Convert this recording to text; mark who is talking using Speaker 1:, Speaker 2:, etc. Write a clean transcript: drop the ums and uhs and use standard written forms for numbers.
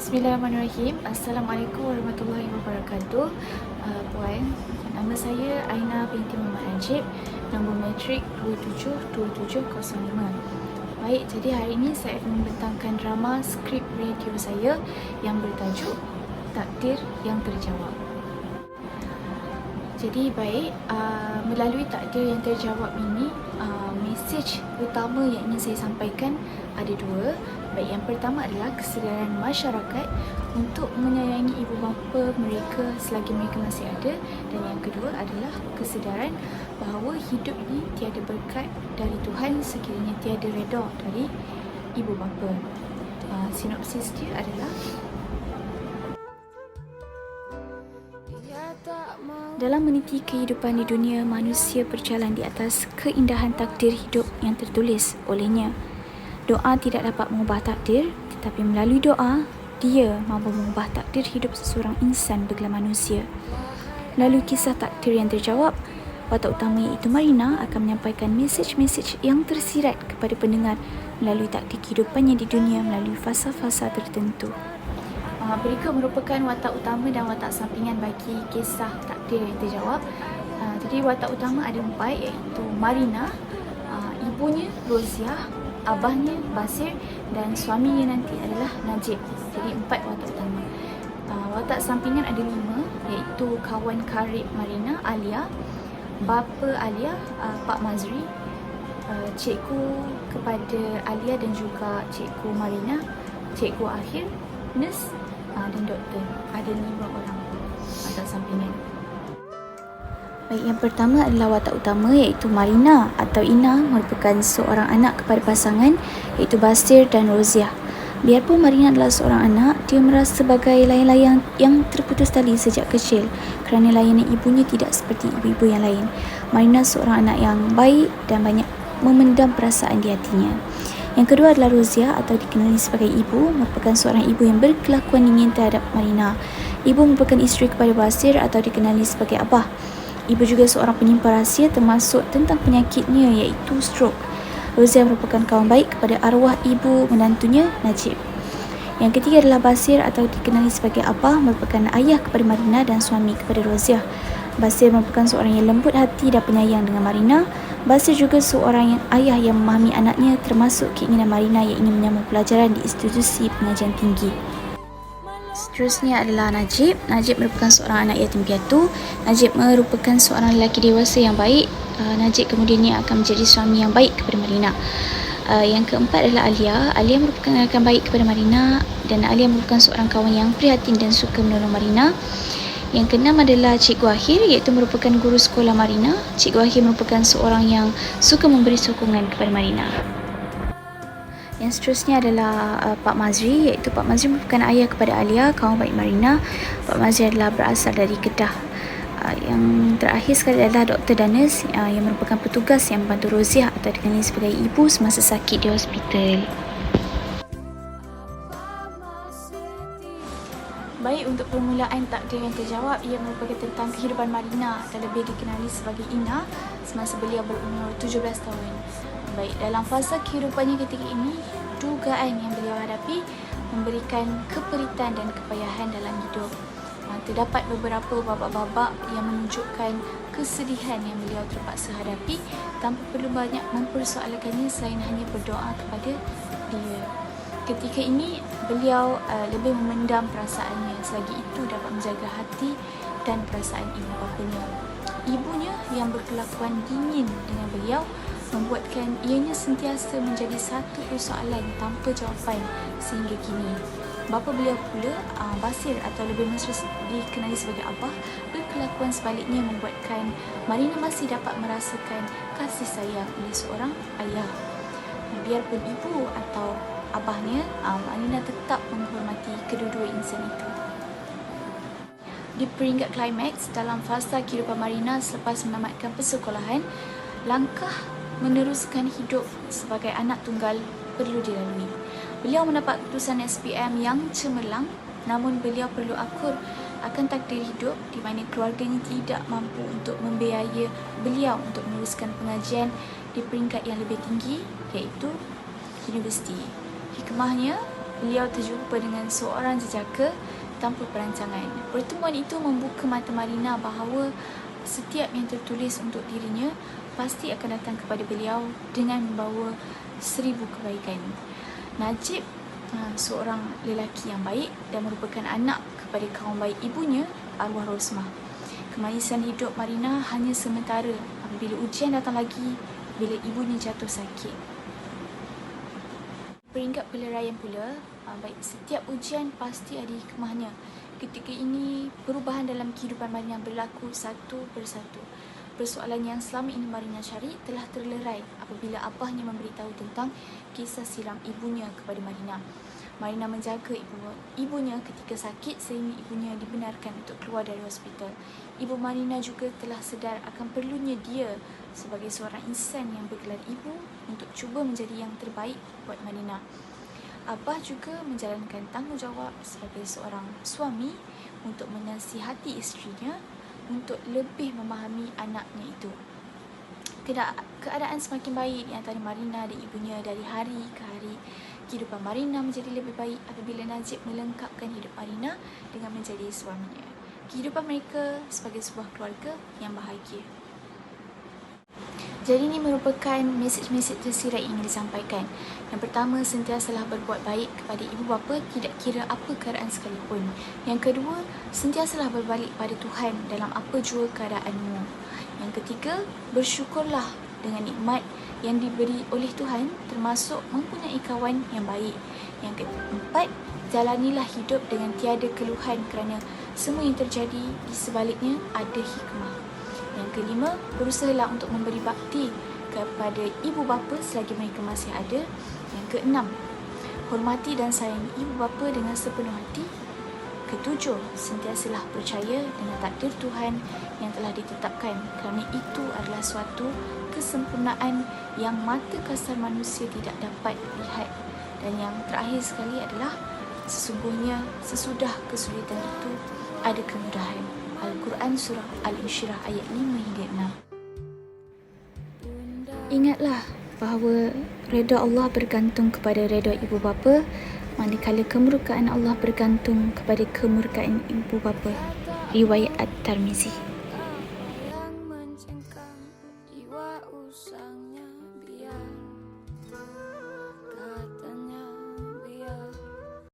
Speaker 1: Bismillahirrahmanirrahim. Assalamualaikum warahmatullahi wabarakatuh. Puan, nama saya Aina binti Muhammad Najib, nombor matrik 272705. Baik, jadi hari ini saya akan membentangkan drama skrip radio saya yang bertajuk Takdir yang Terjawab. Jadi baik, melalui takdir yang terjawab ini, mesej utama yang ingin saya sampaikan ada dua. Baik, yang pertama adalah kesedaran masyarakat untuk menyayangi ibu bapa mereka selagi mereka masih ada, dan yang kedua adalah kesedaran bahawa hidup ini tiada berkat dari Tuhan sekiranya tiada redha dari ibu bapa. Sinopsis dia adalah: dalam meniti kehidupan di dunia, manusia berjalan di atas keindahan takdir hidup yang tertulis olehnya. Doa tidak dapat mengubah takdir, tetapi melalui doa, dia mampu mengubah takdir hidup seseorang insan bergelar manusia. Melalui kisah takdir yang terjawab, watak utama iaitu Marina akan menyampaikan mesej-mesej yang tersirat kepada pendengar melalui takdir kehidupannya di dunia melalui fasa-fasa tertentu. Berikut merupakan watak utama dan watak sampingan bagi kisah takdir yang terjawab. Jadi watak utama ada 4, iaitu Marina, ibunya Roziah, abahnya Basir, dan suaminya nanti adalah Najib. Jadi 4 watak utama. Watak sampingan ada 5, iaitu kawan karib Marina, Alia, bapa Alia, Pak Mazri, cikgu kepada Alia dan juga cikgu Marina, cikgu Akhir, nurse, dan doktor. Ada 5 orang watak sampingan. Baik, yang pertama adalah watak utama, iaitu Marina atau Ina, merupakan seorang anak kepada pasangan iaitu Basir dan Roziah. Biarpun Marina adalah seorang anak, dia merasa sebagai layang-layang yang terputus tali sejak kecil kerana layanan ibunya tidak seperti ibu-ibu yang lain. Marina seorang anak yang baik dan banyak memendam perasaan di hatinya. Yang kedua adalah Roziah atau dikenali sebagai ibu, merupakan seorang ibu yang berkelakuan dingin terhadap Marina. Ibu merupakan isteri kepada Basir atau dikenali sebagai abah. Ibu juga seorang penyimpan rahsia termasuk tentang penyakitnya iaitu stroke. Roziah merupakan kawan baik kepada arwah ibu menantunya Najib. Yang ketiga adalah Basir atau dikenali sebagai abah, merupakan ayah kepada Marina dan suami kepada Roziah. Basir merupakan seorang yang lembut hati dan penyayang dengan Marina. Basir juga seorang ayah yang memahami anaknya, termasuk keinginan Marina yang ingin menyambung pelajaran di institusi pengajian tinggi. Seterusnya adalah Najib. Najib merupakan seorang anak yatim piatu. Najib merupakan seorang lelaki dewasa yang baik. Najib kemudiannya akan menjadi suami yang baik kepada Marina. Yang keempat adalah Alia. Alia merupakan rakan baik kepada Marina, dan Alia merupakan seorang kawan yang prihatin dan suka menolong Marina. Yang keenam adalah Cikgu Akhir, iaitu merupakan guru sekolah Marina. Cikgu Akhir merupakan seorang yang suka memberi sokongan kepada Marina. Yang seterusnya adalah Pak Mazri, iaitu Pak Mazri merupakan ayah kepada Alia, kawan baik Marina. Pak Mazri adalah berasal dari Kedah. Yang terakhir sekali adalah Dr. Danes, yang merupakan petugas yang membantu Roziah atau dikenali sebagai ibu semasa sakit di hospital. Baik, untuk permulaan takdir yang terjawab, ia merupakan tentang kehidupan Marina atau lebih dikenali sebagai Ina semasa beliau berumur 17 tahun. Baik, dalam fasa kehidupannya ketika ini, dugaan yang beliau hadapi memberikan keperitan dan kepayahan dalam hidup. Terdapat beberapa babak-babak yang menunjukkan kesedihan yang beliau terpaksa hadapi tanpa perlu banyak mempersoalkannya selain hanya berdoa kepada dia. Ketika ini, beliau lebih memendam perasaannya, selagi itu dapat menjaga hati dan perasaan ibu bapanya. Ibunya yang berkelakuan dingin dengan beliau membuatkan ianya sentiasa menjadi satu persoalan tanpa jawapan sehingga kini. Bapa beliau pula, Basir atau lebih mesra dikenali sebagai abah, berkelakuan sebaliknya membuatkan Marina masih dapat merasakan kasih sayang oleh seorang ayah. Biarpun ibu atau abahnya, Marina tetap menghormati kedua-dua insan itu. Di peringkat klimaks dalam fasa kehidupan Marina selepas menamatkan persekolahan, langkah meneruskan hidup sebagai anak tunggal perlu dilalui. Beliau mendapat keputusan SPM yang cemerlang, namun beliau perlu akur akan takdir hidup di mana keluarganya tidak mampu untuk membiayai beliau untuk meneruskan pengajian di peringkat yang lebih tinggi, iaitu universiti. Hikmahnya, beliau terjumpa dengan seorang jejaka tanpa perancangan. Pertemuan itu membuka mata Marina bahawa setiap yang tertulis untuk dirinya pasti akan datang kepada beliau dengan membawa 1000 kebaikan. Najib seorang lelaki yang baik dan merupakan anak kepada kaum baik ibunya, arwah Rosmah. Kemanisan hidup Marina hanya sementara apabila ujian datang lagi bila ibunya jatuh sakit. Peringkat peleraian pula, baik setiap ujian pasti ada hikmahnya. Ketika ini, perubahan dalam kehidupan Marina berlaku satu persatu. Persoalan yang selama ini Marina cari telah terlerai apabila abahnya memberitahu tentang kisah silam ibunya kepada Marina. Marina menjaga ibunya ketika sakit sehingga ibunya dibenarkan untuk keluar dari hospital. Ibu Marina juga telah sedar akan perlunya dia sebagai seorang insan yang bergelar ibu untuk cuba menjadi yang terbaik buat Marina. Abah juga menjalankan tanggungjawab sebagai seorang suami untuk menasihati isterinya untuk lebih memahami anaknya itu. Keadaan semakin baik di antara Marina dan ibunya dari hari ke hari. Kehidupan Marina menjadi lebih baik apabila Najib melengkapkan hidup Marina dengan menjadi suaminya. Kehidupan mereka sebagai sebuah keluarga yang bahagia. Jadi ini merupakan mesej-mesej tersirat yang ingin disampaikan. Yang pertama, sentiasalah berbuat baik kepada ibu bapa tidak kira apa keadaan sekalipun. Yang kedua, sentiasalah berbalik pada Tuhan dalam apa jua keadaanmu. Yang ketiga, bersyukurlah dengan nikmat yang diberi oleh Tuhan termasuk mempunyai kawan yang baik. Yang keempat, jalanilah hidup dengan tiada keluhan kerana semua yang terjadi di sebaliknya ada hikmah. Yang kelima, berusahalah untuk memberi bakti kepada ibu bapa selagi mereka masih ada. Yang keenam, hormati dan sayangi ibu bapa dengan sepenuh hati. Ketujuh, sentiasalah percaya dengan takdir Tuhan yang telah ditetapkan kerana itu adalah suatu kesempurnaan yang mata kasar manusia tidak dapat lihat. Dan yang terakhir sekali adalah sesungguhnya sesudah kesulitan itu ada kemudahan. Al-Quran Surah Al-Insyirah ayat 5 hingga 6. Ingatlah bahawa redha Allah bergantung kepada redha ibu bapa, manakala kemurkaan Allah bergantung kepada kemurkaan ibu bapa. Riwayat At-Tirmizi.